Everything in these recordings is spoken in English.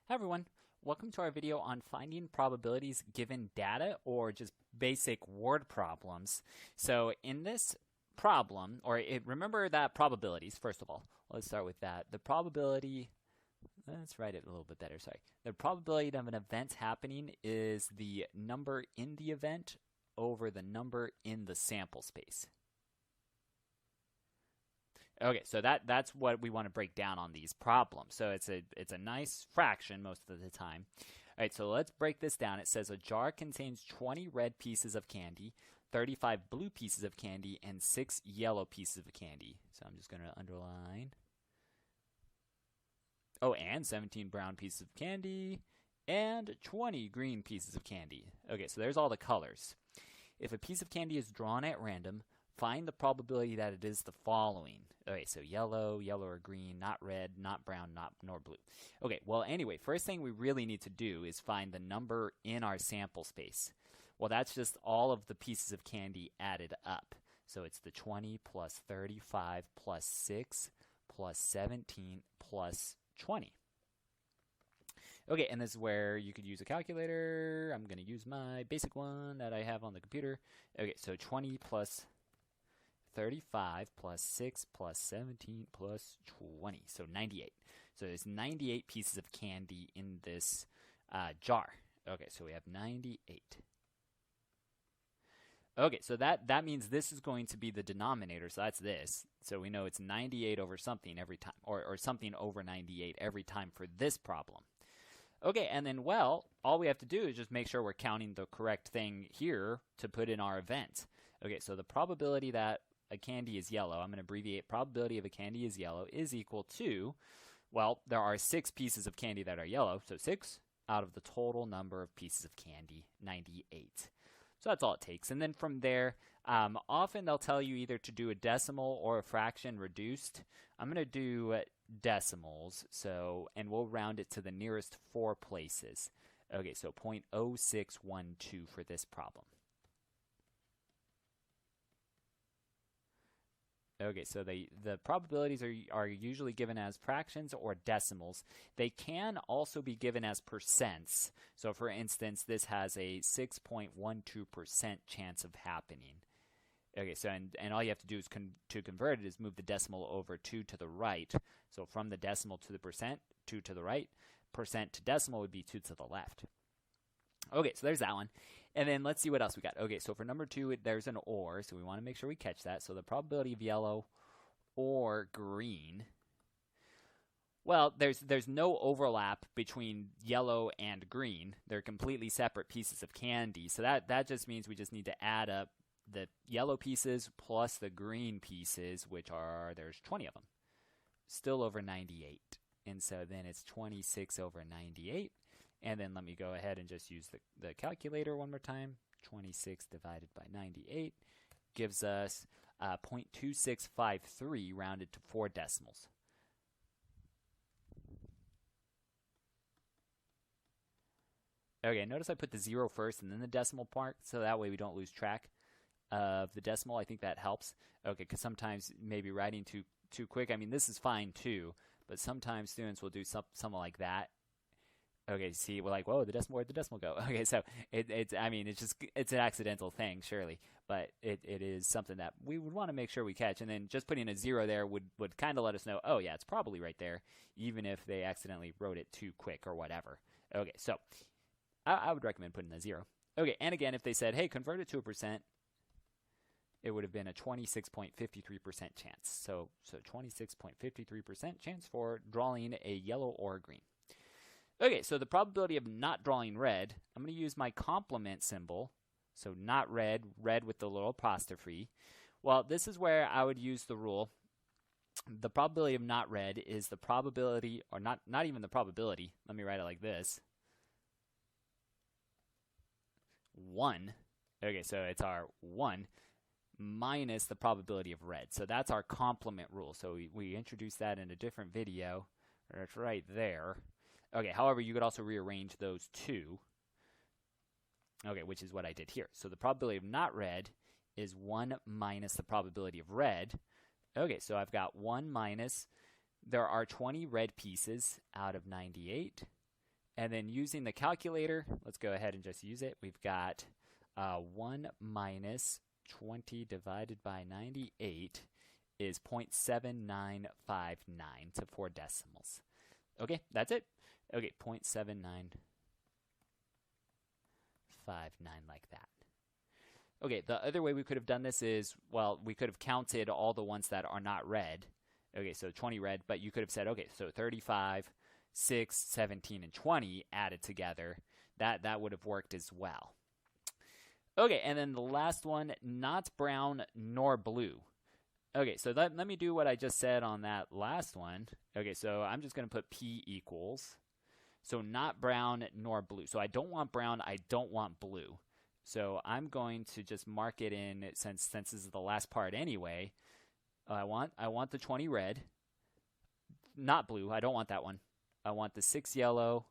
Hi everyone, welcome to our video on finding probabilities given data or just basic word problems. So in this problem, remember that probabilities, first of all, let's start with that. The probability, let's write it a little bit better, sorry. The probability of an event happening is the number in the event over the number in the sample space. Okay, so that's what we want to break down on these problems. So it's a nice fraction most of the time. All right, so let's break this down. It says a jar contains 20 red pieces of candy, 35 blue pieces of candy, and 6 yellow pieces of candy. So I'm just going to underline. Oh, and 17 brown pieces of candy, and 20 green pieces of candy. Okay, so there's all the colors. If a piece of candy is drawn at random, find the probability that it is the following. Okay, so yellow, yellow or green, not red, not brown, nor blue. Okay, well, anyway, first thing we really need to do is find the number in our sample space. Well, that's just all of the pieces of candy added up. So it's the 20 plus 35 plus 6 plus 17 plus 20. Okay, and this is where you could use a calculator. I'm going to use my basic one that I have on the computer. Okay, so 20 plus 35 plus 6 plus 17 plus 20, so 98. So there's 98 pieces of candy in this jar. Okay, so we have 98. Okay, so that means this is going to be the denominator, so that's this. So we know it's 98 over something every time, or something over 98 every time for this problem. Okay, and then, well, all we have to do is just make sure we're counting the correct thing here to put in our event. Okay, so the probability that a candy is yellow, I'm going to abbreviate probability of a candy is yellow, is equal to, well, there are 6 pieces of candy that are yellow, so 6 out of the total number of pieces of candy, 98. So that's all it takes. And then from there, often they'll tell you either to do a decimal or a fraction reduced. I'm going to do decimals, and we'll round it to the nearest 4 places. Okay, so 0.0612 for this problem. Okay, so the probabilities are usually given as fractions or decimals. They can also be given as percents. So for instance, this has a 6.12% chance of happening. Okay, so and all you have to do is to convert it is move the decimal over 2 to the right. So from the decimal to the percent, 2 to the right. Percent to decimal would be 2 to the left. Okay, so there's that one. And then let's see what else we got. Okay, so for number 2, there's an or, so we want to make sure we catch that. So the probability of yellow or green. Well, there's no overlap between yellow and green. They're completely separate pieces of candy. So that just means we just need to add up the yellow pieces plus the green pieces, there's 20 of them. Still over 98. And so then it's 26 over 98. And then let me go ahead and just use the calculator one more time. 26 divided by 98 gives us 0.2653 rounded to 4 decimals. Okay, notice I put the 0 first and then the decimal part, so that way we don't lose track of the decimal. I think that helps. Okay, because sometimes maybe writing too quick. I mean, this is fine too, but sometimes students will do something like that. Okay, see, we're like, whoa, where'd the decimal go? Okay, so it's an accidental thing, surely, but it is something that we would want to make sure we catch, and then just putting a 0 there would kind of let us know, oh yeah, it's probably right there, even if they accidentally wrote it too quick or whatever. Okay, so I would recommend putting a 0. Okay, and again, if they said, hey, convert it to a percent, it would have been a 26.53% chance. So 26.53% chance for drawing a yellow or a green. Okay, so the probability of not drawing red, I'm going to use my complement symbol. So not red, red with the little apostrophe. Well, this is where I would use the rule. The probability of not red is the probability, or not even the probability. Let me write it like this. 1. Okay, so it's our 1 minus the probability of red. So that's our complement rule. So we introduced that in a different video. It's right there. Okay, however, you could also rearrange those two. Okay, which is what I did here. So the probability of not red is 1 minus the probability of red. Okay, so I've got 1 minus, there are 20 red pieces out of 98. And then using the calculator, let's go ahead and just use it. We've got 1 minus 20 divided by 98 is 0.7959 to 4 decimals. Okay, that's it. Okay, 0.7959 like that. Okay, the other way we could have done this is, well, we could have counted all the ones that are not red. Okay, so 20 red, but you could have said, okay, so 35, 6, 17, and 20 added together. That would have worked as well. Okay, and then the last one, not brown nor blue. Okay, so let me do what I just said on that last one. Okay, so I'm just going to put P equals. So not brown nor blue. So I don't want brown, I don't want blue. So I'm going to just mark it in, since this is the last part anyway. I want the 20 red, not blue. I don't want that one. I want the 6 yellow,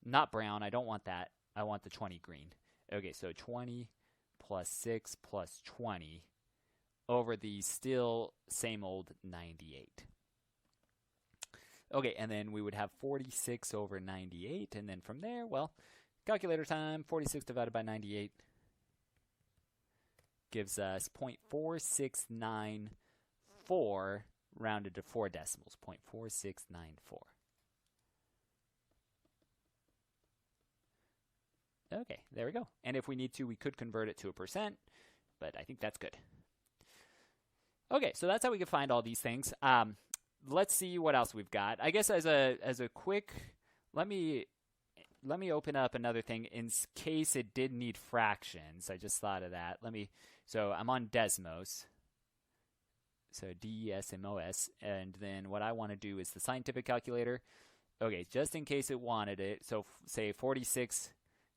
not brown. I don't want that. I want the 20 green. Okay, so 20 plus 6 plus 20 over the still same old 98. Okay, and then we would have 46 over 98, and then from there, well, calculator time, 46 divided by 98 gives us 0.4694 rounded to 4 decimals, 0.4694. Okay, there we go. And if we need to, we could convert it to a percent, but I think that's good. Okay, so that's how we can find all these things. Let's see what else we've got. I guess as a quick, let me open up another thing in case it did need fractions. I just thought of that. So I'm on Desmos. So DESMOS, and then what I want to do is the scientific calculator. Okay, just in case it wanted it. So say 46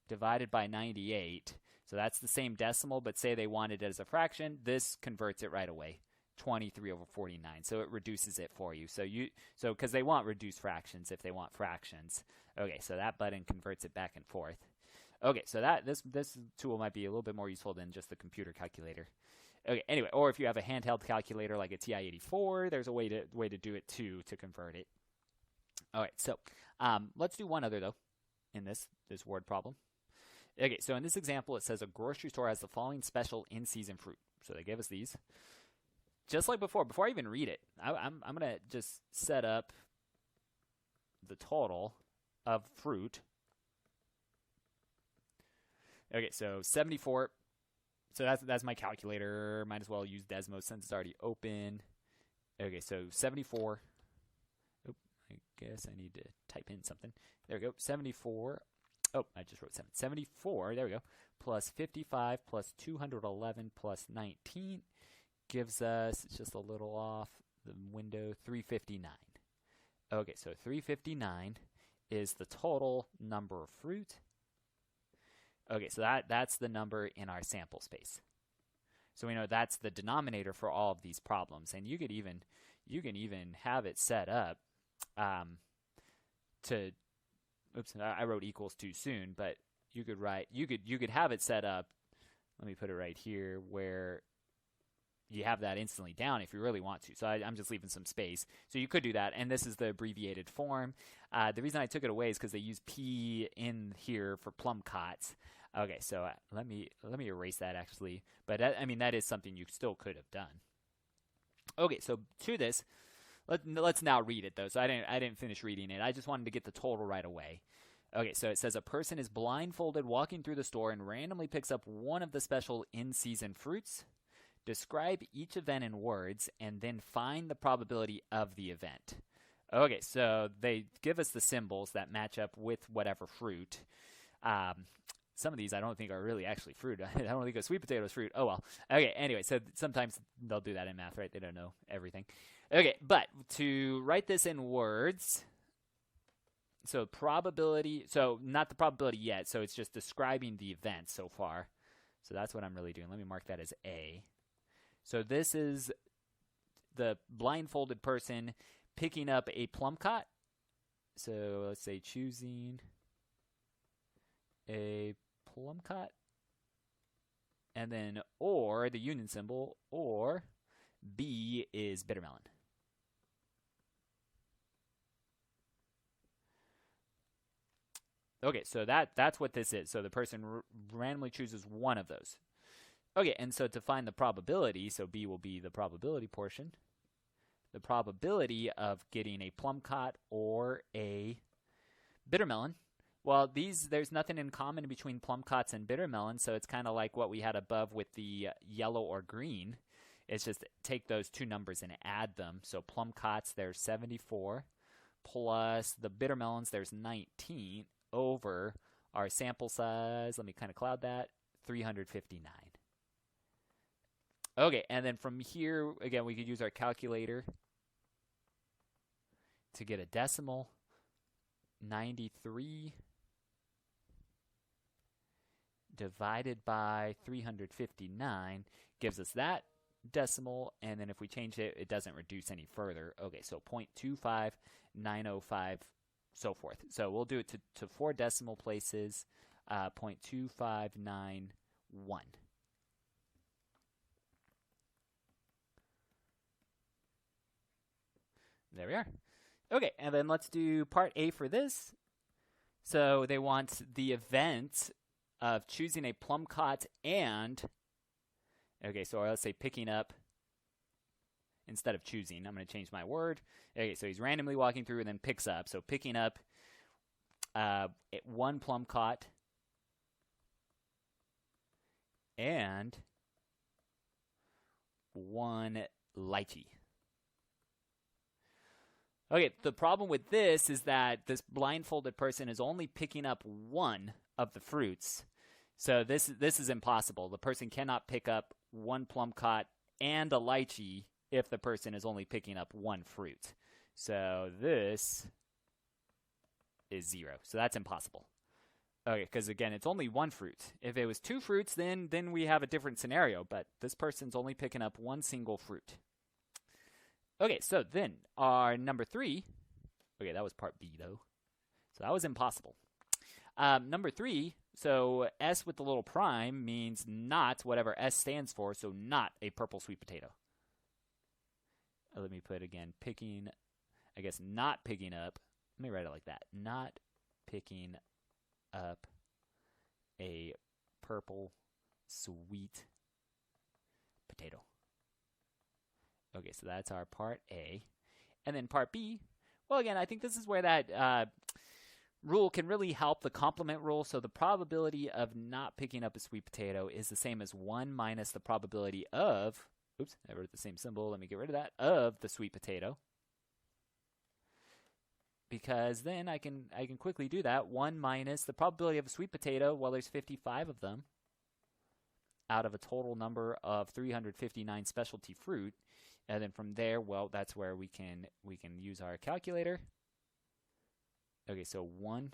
divided by 98. So that's the same decimal, but say they wanted it as a fraction. This converts it right away. 23 over 49. So it reduces it for you. So because they want reduced fractions if they want fractions. Okay, so that button converts it back and forth. Okay, so this tool might be a little bit more useful than just the computer calculator. Okay, anyway, or if you have a handheld calculator like a TI-84, there's a way to do it too, to convert it. All right, so let's do one other though in this word problem. Okay, so in this example, it says a grocery store has the following special in-season fruit. So they gave us these. Just like before I even read it, I'm gonna just set up the total of fruit. Okay, so 74. So that's my calculator. Might as well use Desmos since it's already open. Okay, so 74. Oh, I guess I need to type in something. There we go. 74. Oh, I just wrote 7. 74. There we go. Plus 55 plus 211 plus 19 gives us, it's just a little off the window, 359. Okay, so 359 is the total number of fruit. Okay, so that's the number in our sample space. So we know that's the denominator for all of these problems, and you can even have it set up to. Oops, I wrote equals too soon, but you could have it set up. Let me put it right here where you have that instantly down if you really want to. So I'm just leaving some space. So you could do that, and this is the abbreviated form. The reason I took it away is because they use P in here for plum cots. Okay, so let me erase that actually. But that is something you still could have done. Okay, so to this, let's now read it though. So I didn't finish reading it. I just wanted to get the total right away. Okay, so it says a person is blindfolded walking through the store and randomly picks up one of the special in-season fruits. Describe each event in words and then find the probability of the event. Okay, so they give us the symbols that match up with whatever fruit. Some of these I don't think are really actually fruit. I don't think a sweet potato is fruit. Oh well. Okay, anyway, so sometimes they'll do that in math, right? They don't know everything. Okay, but to write this in words, so probability, so not the probability yet, so it's just describing the event so far. So that's what I'm really doing. Let me mark that as A. So this is the blindfolded person picking up a plum cot. So let's say choosing a plum cot. And then or, the union symbol, or B is bitter melon. Okay, so that's what this is. So the person randomly chooses one of those. Okay, and so to find the probability, so B will be the probability portion. The probability of getting a plum cot or a bitter melon. Well, there's nothing in common between plum cots and bitter melon, so it's kind of like what we had above with the yellow or green. It's just take those two numbers and add them. So plum cots, there's 74, plus the bitter melons, there's 19, over our sample size, let me kind of cloud that, 359. Okay, and then from here, again, we could use our calculator to get a decimal. 93 divided by 359 gives us that decimal, and then if we change it, it doesn't reduce any further. Okay, so 0.25905, so forth. So we'll do it to 4 decimal places, 0.2591. There we are. Okay, and then let's do part A for this. So they want the event of choosing a plum cot and, okay, so let's say picking up instead of choosing. I'm going to change my word. Okay, so he's randomly walking through and then picks up. So picking up one plum cot and one lychee. Okay, the problem with this is that this blindfolded person is only picking up one of the fruits. So this is impossible. The person cannot pick up one plum cot and a lychee if the person is only picking up one fruit. So this is 0. So that's impossible. Okay, because again, it's only one fruit. If it was 2 fruits, then we have a different scenario. But this person's only picking up one single fruit. Okay, so then our number 3, okay, that was part B though, so that was impossible. Number 3, so S with the little prime means not whatever S stands for, so not a purple sweet potato. Let me put again, picking, I guess not picking up, let me write it like that, not picking up a purple sweet potato. Okay, so that's our part A. And then part B, well, again, I think this is where that rule can really help, the complement rule. So the probability of not picking up a sweet potato is the same as 1 minus the probability of, oops, I wrote the same symbol, let me get rid of that, of the sweet potato. Because then I can quickly do that. 1 minus the probability of a sweet potato, well, there's 55 of them out of a total number of 359 specialty fruit. And then from there, well, that's where we can use our calculator. Okay, so 1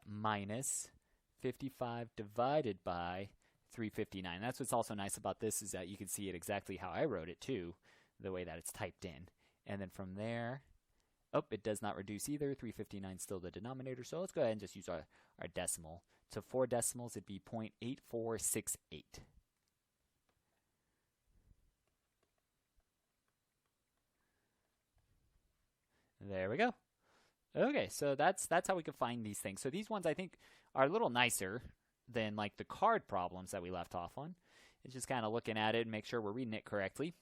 minus 55 divided by 359. That's what's also nice about this, is that you can see it exactly how I wrote it too, the way that it's typed in. And then from there, oh, it does not reduce either. 359 is still the denominator. So let's go ahead and just use our decimal. To 4 decimals, it'd be 0.8468. There we go. Okay, so that's how we can find these things. So these ones I think are a little nicer than like the card problems that we left off on. It's just kind of looking at it and make sure we're reading it correctly.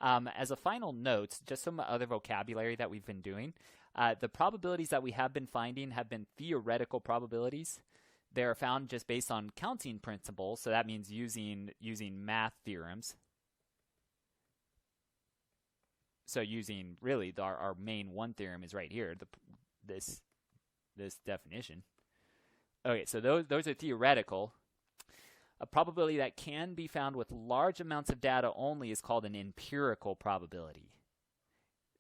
As a final note, just some other vocabulary that we've been doing. The probabilities that we have been finding have been theoretical probabilities. They are found just based on counting principles, so that means using math theorems. So using really our main one theorem is right here, this definition. Okay, so those are theoretical. A probability that can be found with large amounts of data only is called an empirical probability.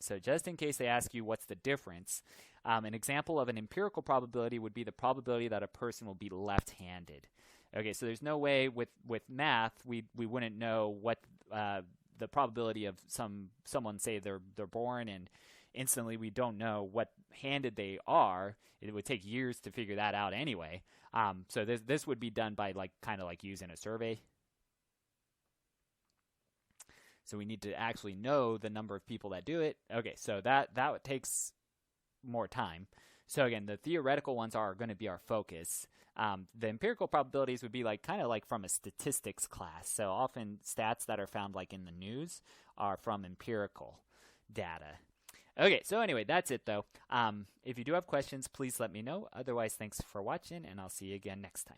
So just in case they ask you what's the difference, an example of an empirical probability would be the probability that a person will be left-handed. Okay, so there's no way with math we wouldn't know what the probability of someone say they're born and instantly we don't know what handed they are. It would take years to figure that out anyway. So this would be done by kind of like using a survey. So we need to actually know the number of people that do it. Okay, so that takes more time. So again, the theoretical ones are going to be our focus. The empirical probabilities would be like kind of like from a statistics class. So often stats that are found like in the news are from empirical data. Okay, so anyway, that's it though. If you do have questions, please let me know. Otherwise, thanks for watching, and I'll see you again next time.